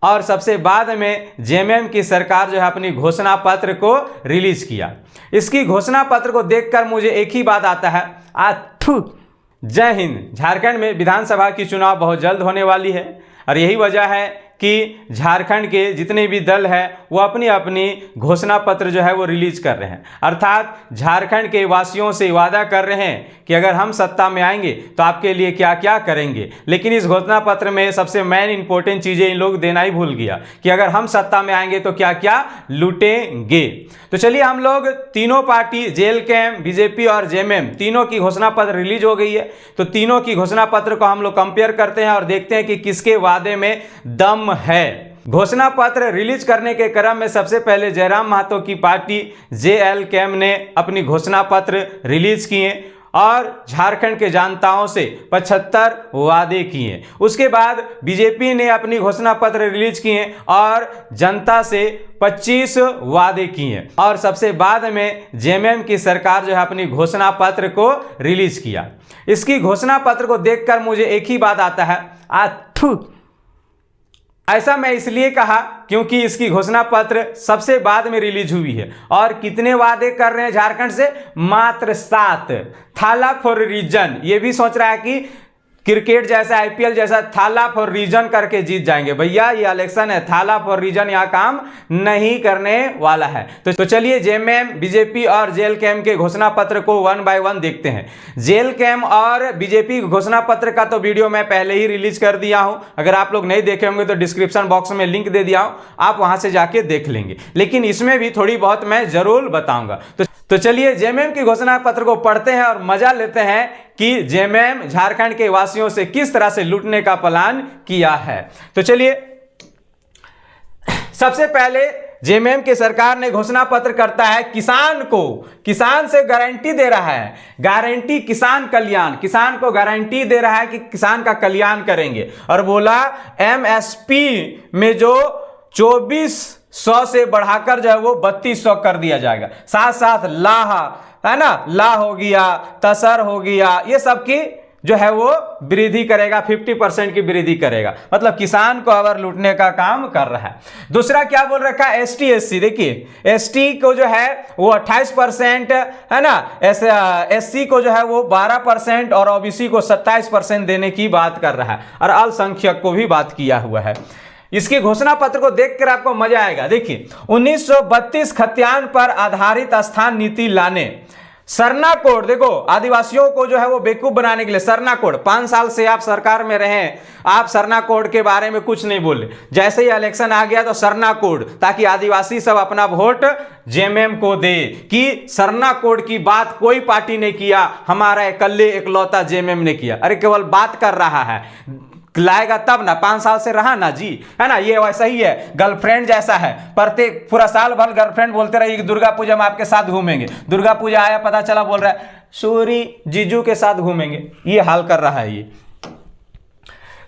और सबसे बाद में जेएमएम की सरकार जो है अपनी घोषणा पत्र को रिलीज किया। इसकी घोषणा पत्र को देखकर मुझे एक ही बात आता है, जय हिंद। झारखंड में विधानसभा की चुनाव बहुत जल्द होने वाली है और यही वजह है कि झारखंड के जितने भी दल हैं वो अपनी अपनी घोषणा पत्र जो है वो रिलीज कर रहे हैं। अर्थात झारखंड के वासियों से वादा कर रहे हैं कि अगर हम सत्ता में आएंगे तो आपके लिए क्या क्या करेंगे। लेकिन इस घोषणा पत्र में सबसे मेन इंपॉर्टेंट चीज़ें इन लोग देना ही भूल गया कि अगर हम सत्ता में आएंगे तो क्या क्या लूटेंगे। तो चलिए हम लोग तीनों पार्टी जेएलकेएम, बीजेपी और जेएमएम तीनों की घोषणा पत्र रिलीज हो गई है। तो तीनों की घोषणा पत्र को हम लोग कंपेयर करते हैं और देखते हैं कि किसके वादे में दम है। घोषणा पत्र रिलीज करने के क्रम में सबसे पहले जयराम महतो की पार्टी जेएलकेएम ने अपनी घोषणा पत्र रिलीज किए और झारखंड के जनताओं से 75 वादे किए। उसके बाद बीजेपी ने अपनी घोषणा पत्र रिलीज किए और जनता से 25 वादे किए। और सबसे बाद में जेएमएम की सरकार जो है अपनी घोषणा पत्र को रिलीज किया। इसकी घोषणा पत्र को देखकर मुझे एक ही बात आता है, ऐसा मैं इसलिए कहा क्योंकि इसकी घोषणा पत्र सबसे बाद में रिलीज हुई है। और कितने वादे कर रहे हैं झारखंड से? मात्र 7। थाला फॉर रीजन, ये भी सोच रहा है कि क्रिकेट जैसा, आईपीएल जैसा थाला फॉर रीजन करके जीत जाएंगे। भैया ये इलेक्शन है, थाला फॉर रीजन यहाँ काम नहीं करने वाला है। तो चलिए जेएमएम, बीजेपी और जेएलकेएम के घोषणा पत्र को 1 बाय 1 देखते हैं। जेएलकेएम और बीजेपी घोषणा पत्र का तो वीडियो मैं पहले ही रिलीज कर दिया हूं। अगर आप लोग नहीं देखे होंगे तो डिस्क्रिप्शन बॉक्स में लिंक दे दिया हूं, आप वहां से जाके देख लेंगे। लेकिन इसमें भी थोड़ी बहुत मैं जरूर बताऊंगा। तो चलिए जेएमएम की घोषणा पत्र को पढ़ते हैं और मजा लेते हैं कि जेएमएम झारखंड के वासियों से किस तरह से लूटने का प्लान किया है। तो चलिए सबसे पहले जेएमएम की सरकार ने घोषणा पत्र करता है किसान को, किसान से गारंटी दे रहा है, गारंटी किसान कल्याण, किसान को गारंटी दे रहा है कि किसान का कल्याण करेंगे। और बोला एमएसपी में जो 2400 से बढ़ाकर जो है वो 3200 कर दिया जाएगा। साथ साथ लाह है ना, ला हो गया, तसर हो गया, ये सब की जो है वो वृद्धि करेगा, 50% की वृद्धि करेगा। मतलब किसान को अगर लूटने का काम कर रहा है। दूसरा क्या बोल रखा है? एसटी एससी, देखिए एसटी को जो है वो 28% है ना, एससी को जो है वो 12% और ओबीसी को 27% देने की बात कर रहा है। और अल्पसंख्यक को भी बात किया हुआ है। इसके घोषणा पत्र को देखकर आपको मजा आएगा। देखिए 1932 खतियान पर आधारित स्थान नीति लाने, सरना कोड, देखो आदिवासियों को जो है वो बेवकूफ बनाने के लिए सरना कोड, 5 साल से आप सरकार में रहे, आप सरना कोड के बारे में कुछ नहीं बोले। जैसे ही इलेक्शन आ गया तो सरना कोड, ताकि आदिवासी सब अपना वोट जेएमएम को दे। कि सरना कोड की बात कोई पार्टी ने किया, हमारा इकल्ले इकलौता जेएमएम ने किया। अरे केवल बात कर रहा है, लाएगा तब ना, 5 साल से रहा ना जी, है ना। ये वैसा ही है, गर्लफ्रेंड जैसा है, प्रत्येक पूरा साल भर गर्लफ्रेंड बोलते रहिए कि दुर्गा पूजा में आपके साथ घूमेंगे। दुर्गा पूजा आया, पता चला बोल रहा है सूरी जीजू के साथ घूमेंगे। ये हाल कर रहा है ये।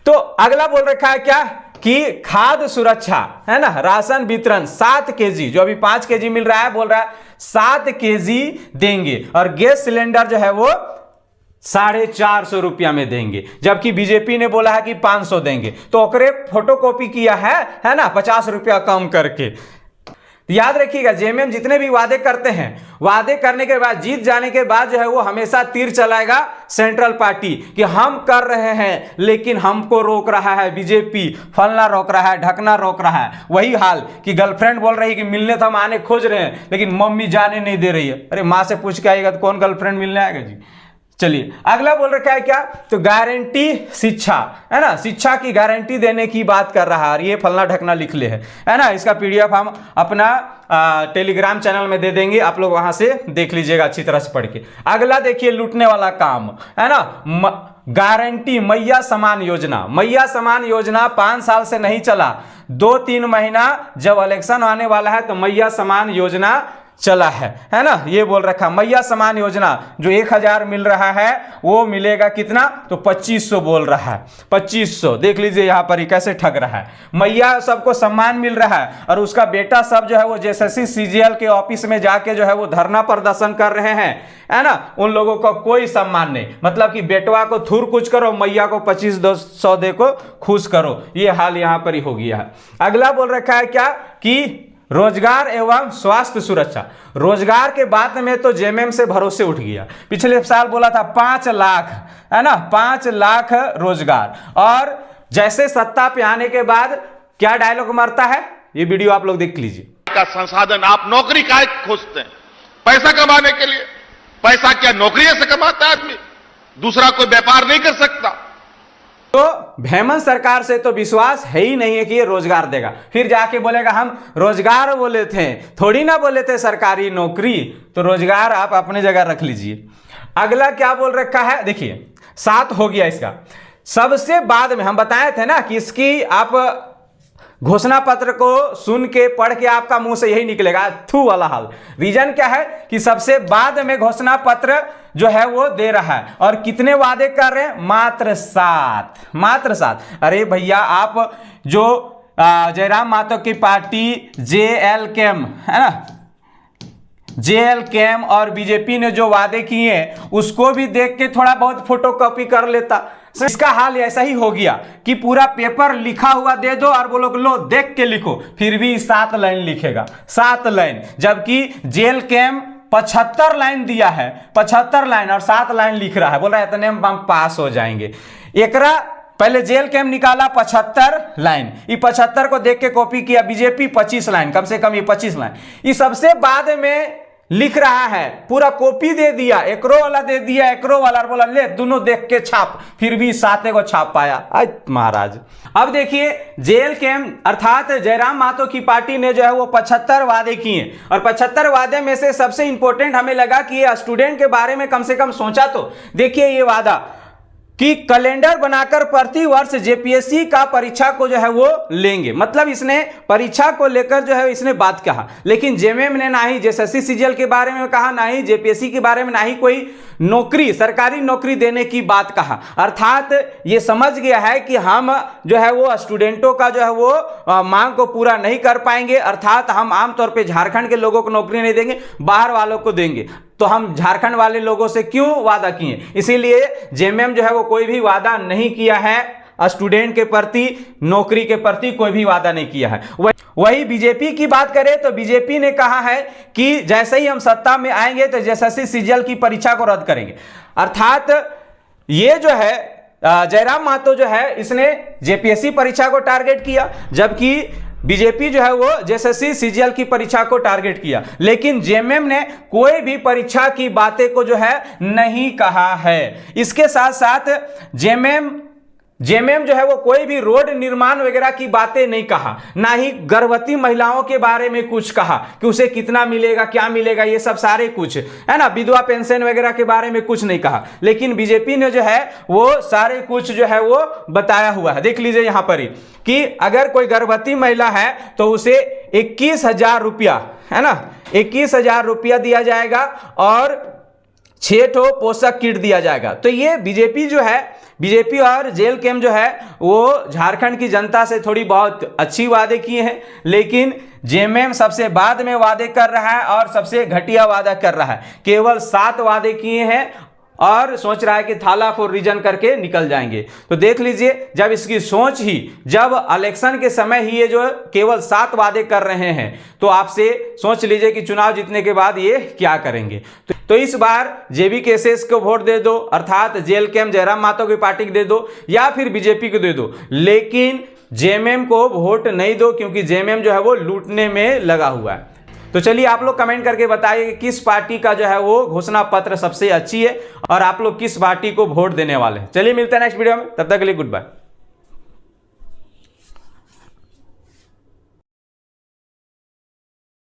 तो अगला बोल रखा है क्या कि खाद्य सुरक्षा, है ना, राशन वितरण 7 केजी, जो अभी 5 केजी मिल रहा है, बोल रहा है 7 केजी देंगे। और गैस सिलेंडर जो है वो 450 रुपया में देंगे, जबकि बीजेपी ने बोला है कि 500 देंगे। तो ओकरे फोटोकॉपी किया है ना, 50 रुपया कम करके। याद रखिएगा जेएमएम जितने भी वादे करते हैं, वादे करने के बाद, जीत जाने के बाद जो है वो हमेशा तीर चलाएगा सेंट्रल पार्टी कि हम कर रहे हैं लेकिन हमको रोक रहा है बीजेपी, फलना रोक रहा है, ढकना रोक रहा है। वही हाल कि गर्लफ्रेंड बोल रही है कि मिलने तो हम आने खोज रहे हैं लेकिन मम्मी जाने नहीं दे रही है। अरे माँ से पूछ के आएगा तो कौन गर्लफ्रेंड मिलने आएगा जी। चलिए अगला बोल रखा है क्या, तो गारंटी शिक्षा, है ना, शिक्षा की गारंटी देने की बात कर रहा है। और ये फलना ढकना लिख ले है ना। इसका पीडीएफ हम अपना टेलीग्राम चैनल में दे देंगे, आप लोग वहां से देख लीजिएगा अच्छी तरह से पढ़ के। अगला देखिए लूटने वाला काम, है ना, गारंटी मैया समान योजना। मैया समान योजना 5 साल से नहीं चला, 2-3 महीना जब इलेक्शन आने वाला है तो मैया समान योजना चला है ना। ये बोल रखा मैया समान योजना जो 1000 मिल रहा है वो मिलेगा कितना, तो 2500 बोल रहा है। 2500 देख लीजिए यहाँ पर ही कैसे ठग रहा है। मैया सबको सम्मान मिल रहा है और उसका बेटा सब जो है वो जेएसएससी सीजीएल के ऑफिस में जाके जो है वो धरना प्रदर्शन कर रहे हैं, है ना। उन लोगों को कोई सम्मान नहीं, मतलब कि बेटवा को थुर कुछ करो, मैया को 2500 दे को खुश करो। ये हाल यहाँ पर ही हो गया है। अगला बोल रखा है क्या कि रोजगार एवं स्वास्थ्य सुरक्षा। रोजगार के बात में तो जेएमएम से भरोसे उठ गया। पिछले साल बोला था 5 लाख, है ना, 5 लाख रोजगार, और जैसे सत्ता पे आने के बाद क्या डायलॉग मारता है, ये वीडियो आप लोग देख लीजिए। का संसाधन आप नौकरी काहे खोजते हैं? पैसा कमाने के लिए। पैसा क्या नौकरी से कमाता है आदमी? दूसरा कोई व्यापार नहीं कर सकता। तो हेमंत सरकार से तो विश्वास है ही नहीं है कि ये रोजगार देगा। फिर जाके बोलेगा हम रोजगार बोले थे, थोड़ी ना बोले थे सरकारी नौकरी। तो रोजगार आप अपने जगह रख लीजिए। अगला क्या बोल रखा है, देखिए 7 हो गया इसका। सबसे बाद में हम बताए थे ना कि इसकी आप घोषणा पत्र को सुन के पढ़ के आपका मुंह से यही निकलेगा, थू वाला हाल। रीजन क्या है कि सबसे बाद में घोषणा पत्र जो है वो दे रहा है, और कितने वादे कर रहे हैं, मात्र 7, मात्र 7। अरे भैया आप जो जयराम मातो की पार्टी JLCAM है ना, JLCAM और बीजेपी ने जो वादे किए उसको भी देख के थोड़ा बहुत फोटोकॉपी कर लेता। इसका हाल ऐसा ही हो गया कि पूरा पेपर लिखा हुआ दे दो और बोलो लो देख के लिखो, फिर भी 7 लाइन लिखेगा, 7 लाइन। जबकि JLCAM 75 लाइन दिया है, 75 लाइन, और 7 लाइन लिख रहा है, बोल रहा है इतने में हम पास हो जाएंगे। एकरा पहले JLCAM निकाला 75 लाइन, ये 75 को देख के कॉपी किया बीजेपी 25 लाइन, कम से कम ये 25 लाइन। ये सबसे बाद में लिख रहा है, पूरा कॉपी दे दिया, एकरो वाला दे दिया, एकरो वाला, बोला ले दोनों देख के छाप, फिर भी 7 को छाप पाया। महाराज अब देखिए JLCAM अर्थात जयराम मातो की पार्टी ने जो है वो 75 वादे किए, और 75 वादे में से सबसे इंपॉर्टेंट हमें लगा कि ये स्टूडेंट के बारे में कम से कम सोचा। तो देखिए ये वादा कि कैलेंडर बनाकर प्रति वर्ष जेपीएससी का परीक्षा को जो है वो लेंगे, मतलब इसने परीक्षा को लेकर जो है इसने बात कहा। लेकिन जेएमएम ने ना ही जेएसएससी सीजीएल के बारे में कहा, ना ही जेपीएससी के बारे में, ना ही कोई नौकरी, सरकारी नौकरी देने की बात कहा। अर्थात ये समझ गया है कि हम जो है वो स्टूडेंटों का जो है वो मांग को पूरा नहीं कर पाएंगे, अर्थात हम आमतौर पे झारखंड के लोगों को नौकरी नहीं देंगे, बाहर वालों को देंगे। तो हम झारखंड वाले लोगों से क्यों वादा किए, इसीलिए जेएमएम जो है वो कोई भी वादा नहीं किया है स्टूडेंट के प्रति, नौकरी के प्रति कोई भी वादा नहीं किया है। वही बीजेपी की बात करें तो बीजेपी ने कहा है कि जैसे ही हम सत्ता में आएंगे तो जेएसएससी सीजीएल की परीक्षा को रद्द करेंगे। अर्थात ये जो है जयराम मातो जो है इसने जेपीएससी परीक्षा को टारगेट किया, जबकि बीजेपी जो है वो जेएसएससी सीजीएल की परीक्षा को टारगेट किया। लेकिन जेएमएम ने कोई भी परीक्षा की बातें को जो है नहीं कहा है। इसके साथ साथ जेएमएम जो है वो कोई भी रोड निर्माण वगैरह की बातें नहीं कहा, ना ही गर्भवती महिलाओं के बारे में कुछ कहा कि उसे कितना मिलेगा, क्या मिलेगा, ये सब सारे कुछ है ना, विधवा पेंशन वगैरह के बारे में कुछ नहीं कहा। लेकिन बीजेपी ने जो है वो सारे कुछ जो है वो बताया हुआ है। देख लीजिए यहाँ पर ही कि अगर कोई गर्भवती महिला है तो उसे 21,000 रुपया, है ना, 21,000 रुपया दिया जाएगा और 6 ठो पोषक किट दिया जाएगा। तो ये बीजेपी और JLCAM जो है वो झारखंड की जनता से थोड़ी बहुत अच्छी वादे किए हैं, लेकिन जेएमएम सबसे बाद में वादे कर रहा है और सबसे घटिया वादा कर रहा है। केवल 7 वादे किए हैं और सोच रहा है कि थाला फॉर रीजन करके निकल जाएंगे। तो देख लीजिए जब इसकी सोच ही, जब इलेक्शन के समय ही ये जो केवल 7 वादे कर रहे हैं, तो आपसे सोच लीजिए कि चुनाव जीतने के बाद ये क्या करेंगे। तो इस बार JBKSS को वोट दे दो, अर्थात JLCAM जयराम मातो की पार्टी को दे दो, या फिर बीजेपी को दे दो, लेकिन जेएमएम को वोट नहीं दो, क्योंकि जेएमएम जो है वो लूटने में लगा हुआ है। तो चलिए आप लोग कमेंट करके बताइए कि किस पार्टी का जो है वो घोषणा पत्र सबसे अच्छी है और आप लोग किस पार्टी को वोट देने वाले हैं। चलिए मिलते हैं नेक्स्ट वीडियो में, तब तक के लिए गुड बाय।